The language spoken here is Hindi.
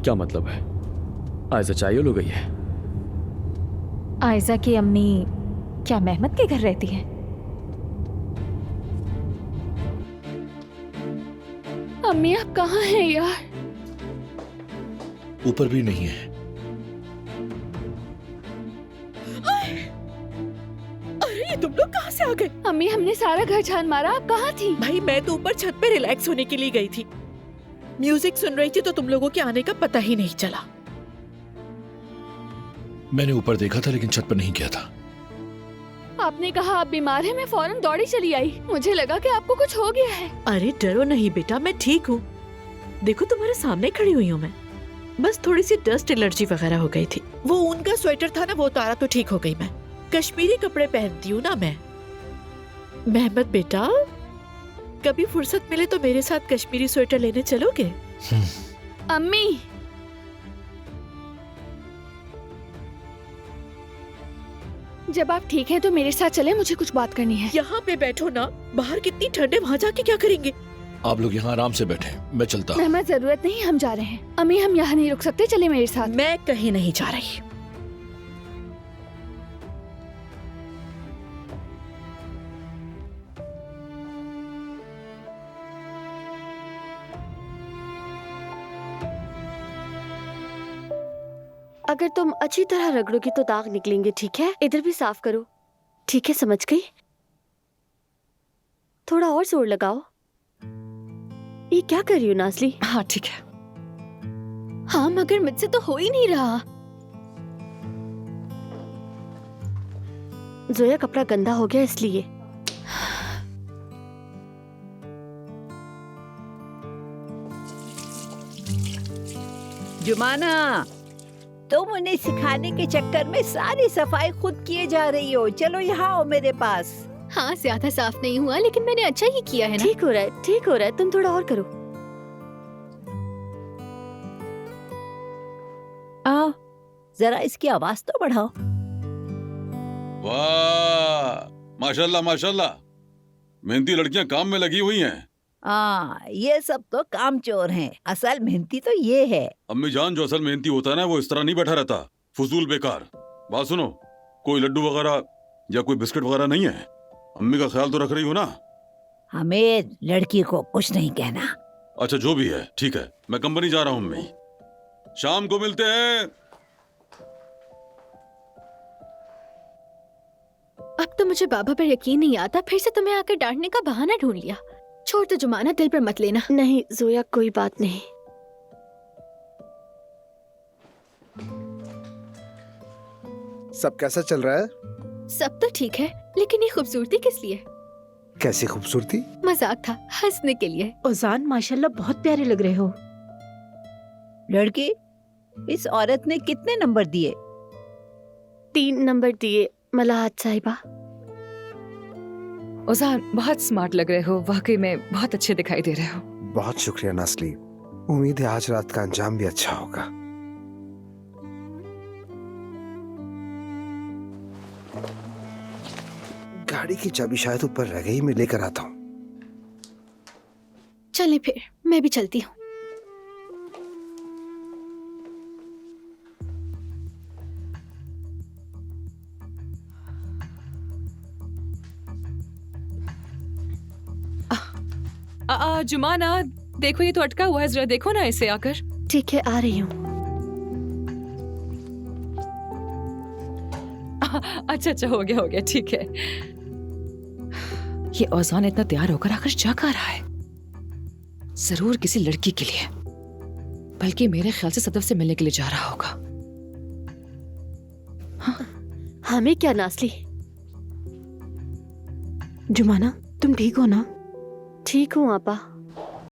क्या मतलब है? आयजा चाय हो गई है? आयजा की अम्मी क्या मेहमत के घर रहती हैं? अम्मी आप कहाँ हैं यार? ऊपर भी नहीं है। अरे ये तुम लोग कहाँ से आ गए? अम्मी हमने सारा घर छान मारा, आप कहाँ थी? भाई मैं तो ऊपर छत पे रिलैक्स होने के लिए गई थी। म्यूजिक सुन रही थी तो तुम लोगों के आने का पता ही नहीं चला। मैंने ऊपर देखा था लेकिन छत पर नहीं गया था। आपने कहा आप बीमार हैं, मैं फौरन दौड़ी चली आई। मुझे लगा कि आपको कुछ हो गया है। अरे डरो नहीं बेटा, मैं ठीक हूँ। देखो तुम्हारे सामने खड़ी हुई हूँ मैं। बस थोड़ी सी डस्ट एलर्जी वगैरह हो गई थी। वो ऊन का स्वेटर था ना, वो उतारा तो ठीक हो गई मैं। कश्मीरी कपड़े पहनती हूँ ना मैं। मेहमत बेटा, कभी फुर्सत मिले तो मेरे साथ कश्मीरी स्वेटर लेने चलोगे? अम्मी जब आप ठीक हैं तो मेरे साथ चलें, मुझे कुछ बात करनी है। यहाँ पे बैठो ना, बाहर कितनी ठंड है, वहाँ जाके क्या करेंगे? आप लोग यहाँ आराम से बैठे, मैं चलता हूँ। मेहमत जरूरत नहीं, हम जा रहे हैं। अम्मी हम यहाँ नहीं रुक सकते, चले मेरे साथ। मैं कहीं नहीं जा रही। अगर तुम अच्छी तरह रगड़ोगी तो दाग निकलेंगे, ठीक है? इधर भी साफ करो, ठीक है? समझ गई? थोड़ा और जोर लगाओ। ये क्या कर रही हो नाज़ली? हाँ ठीक है। हाँ मगर मुझसे तो हो ही नहीं रहा। जोया कपड़ा गंदा हो गया इसलिए। जुमाना, तुम उन्हें सिखाने के चक्कर में सारी सफाई खुद किए जा रही हो। चलो यहाँ आओ मेरे पास। हाँ ज्यादा साफ नहीं हुआ लेकिन मैंने अच्छा ही किया है ना। ठीक हो रहा है, ठीक हो रहा है। तुम थोड़ा और करो। आओ जरा इसकी आवाज तो बढ़ाओ। वाह माशाल्लाह माशाल्लाह, मेहनती लड़कियां काम में लगी हुई हैं। ये सब तो कामचोर हैं, असल मेहनती तो ये है। अम्मी जान, जो असल मेहनती होता है ना वो इस तरह नहीं बैठा रहता, फजूल बेकार। बात सुनो, कोई लड्डू वगैरह या कोई बिस्किट वगैरह नहीं है? अम्मी का ख्याल तो रख रही हो ना? हमें लड़की को कुछ नहीं कहना। अच्छा जो भी है ठीक है, मैं कंपनी जा रहा हूँ अम्मी, शाम को मिलते हैं। अब तो मुझे बाबा पर यकीन नहीं आता, फिर से तुम्हें आकर डांटने का बहाना ढूंढ लिया। छोड़ तो जुमाना, दिल पर मत लेना। नहीं जोया, कोई बात नहीं। सब कैसा चल रहा है? सब तो ठीक है, लेकिन ये खूबसूरती किस लिए? कैसी खूबसूरती? मजाक था, हंसने के लिए। ओजान माशाल्लाह बहुत प्यारे लग रहे हो। लड़की, इस औरत ने कितने नंबर दिए? 3 नंबर दिए मलाहत साहिबा। ओजान बहुत स्मार्ट लग रहे हो, वाकई में बहुत अच्छे दिखाई दे रहे हो। बहुत शुक्रिया नाज़ली, उम्मीद है आज रात का अंजाम भी अच्छा होगा। गाड़ी की चाबी शायद ऊपर रह गई, मैं लेकर आता हूँ। चले फिर, मैं भी चलती हूँ। जुमाना देखो, ये तो अटका हुआ है, जरा देखो ना इसे आकर। ठीक है, आ रही हूँ। अच्छा अच्छा, हो गया ठीक है। ये औजान इतना तैयार होकर आकर जा कहाँ रहा है? जरूर किसी लड़की के लिए, बल्कि मेरे ख्याल से सदफ से मिलने के लिए जा रहा होगा। हमें क्या नाज़ली? जुमाना तुम ठीक हो ना? ठीक हूँ आपा।